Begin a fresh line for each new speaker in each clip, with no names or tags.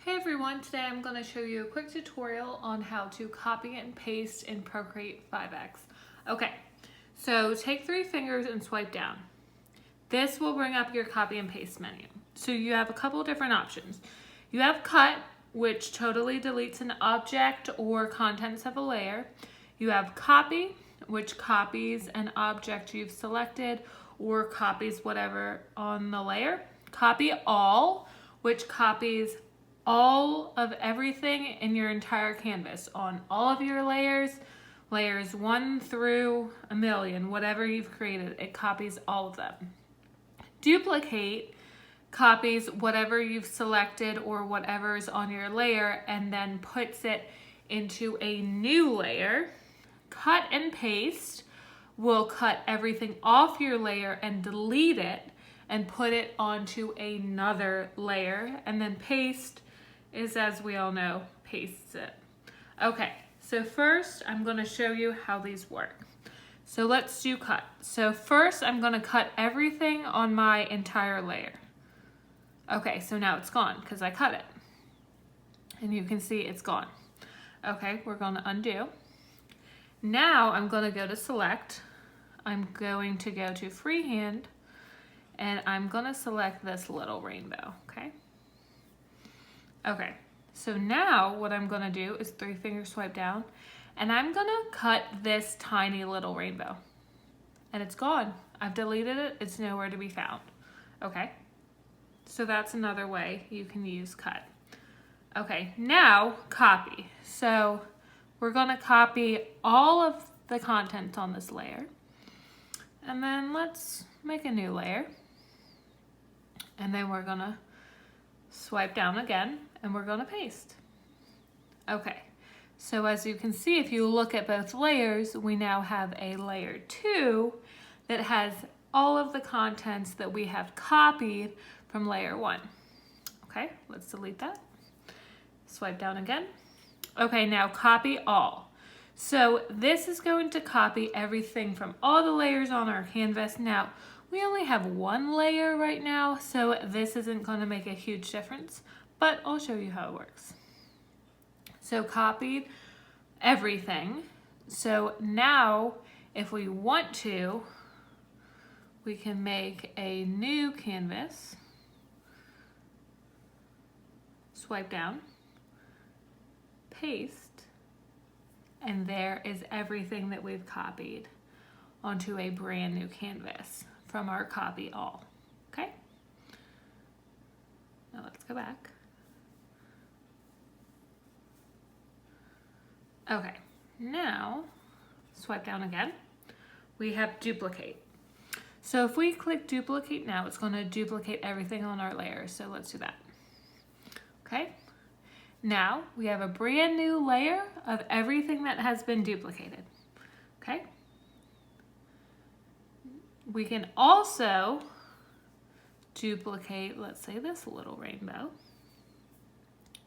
Hey everyone, today I'm going to show you a quick tutorial on how to copy and paste in Procreate 5X. Okay, so take 3 fingers and swipe down. This will bring up your copy and paste menu. So you have a couple different options. You have cut, which totally deletes an object or contents of a layer. You have copy, which copies an object you've selected or copies whatever on the layer. Copy all, which copies all of everything in your entire canvas on all of your layers 1 through a million, whatever you've created, it copies all of them. Duplicate copies whatever you've selected or whatever is on your layer and then puts it into a new layer. Cut and paste will cut everything off your layer and delete it and put it onto another layer, and then paste is, as we all know, pastes it. Okay, so first I'm going to show you how these work. So let's do cut. So first I'm going to cut everything on my entire layer. Okay, so now it's gone because I cut it. And you can see it's gone. Okay, we're going to undo. Now I'm going to go to select. I'm going to go to freehand and I'm going to select this little rainbow, okay? Okay, so now what I'm gonna do is 3 finger swipe down and I'm gonna cut this tiny little rainbow. And it's gone. I've deleted it, it's nowhere to be found. Okay, so that's another way you can use cut. Okay, now copy. So we're gonna copy all of the contents on this layer. And then let's make a new layer. And then we're gonna swipe down again and we're gonna paste. Okay, so as you can see, if you look at both layers, we now have a layer 2 that has all of the contents that we have copied from layer 1. Okay, let's delete that. Swipe down again. Okay, now copy all. So this is going to copy everything from all the layers on our canvas. Now, we only have 1 layer right now, so this isn't going to make a huge difference, but I'll show you how it works. So copied everything. So now, if we want to, we can make a new canvas. Swipe down, paste, and there is everything that we've copied onto a brand new canvas from our copy all, okay? Now let's go back. Okay, now swipe down again. We have duplicate. So if we click duplicate now, it's gonna duplicate everything on our layer. So let's do that. Okay, now we have a brand new layer of everything that has been duplicated, okay? We can also duplicate, let's say this little rainbow.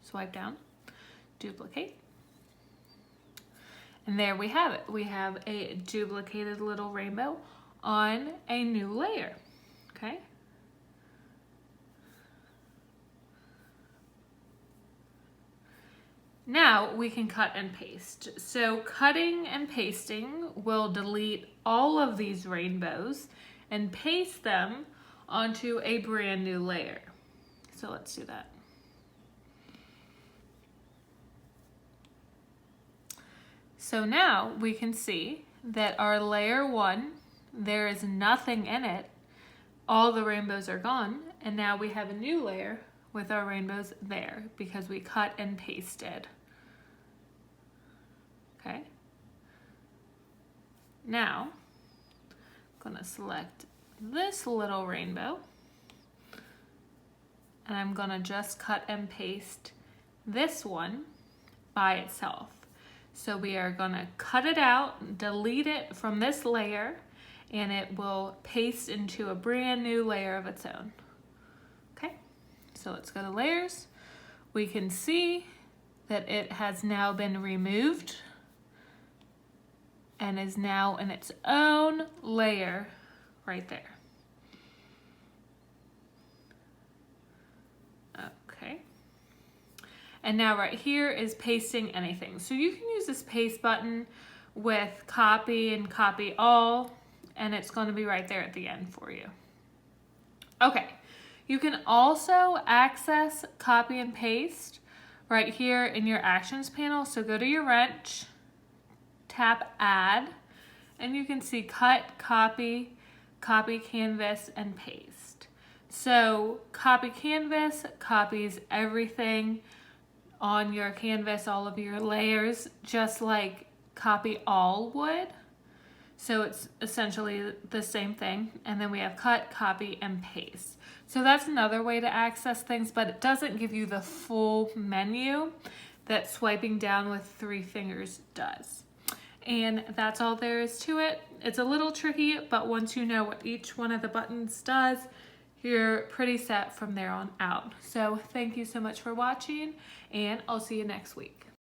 Swipe down, duplicate. And there we have it. We have a duplicated little rainbow on a new layer, okay? Now we can cut and paste. So cutting and pasting will delete all of these rainbows and paste them onto a brand new layer. So let's do that. So now we can see that our layer 1, there is nothing in it. All the rainbows are gone. And now we have a new layer with our rainbows there because we cut and pasted. Okay. Now, I'm gonna select this little rainbow and I'm gonna just cut and paste this one by itself. So we are gonna cut it out, delete it from this layer, and it will paste into a brand new layer of its own. Okay, so let's go to layers. We can see that it has now been removed and is now in its own layer right there. Okay, And now right here is pasting anything. So you can use this paste button with copy and copy all, and it's going to be right there at the end for you. Okay, you can also access copy and paste right here in your actions panel. So go to your wrench, tap add, and you can see cut, copy, copy canvas, and paste. So copy canvas copies everything on your canvas, all of your layers, just like copy all would. So it's essentially the same thing. And then we have cut, copy, and paste. So that's another way to access things, but it doesn't give you the full menu that swiping down with 3 fingers does. And that's all there is to it. It's a little tricky, but once you know what each one of the buttons does, you're pretty set from there on out. So thank you so much for watching, and I'll see you next week.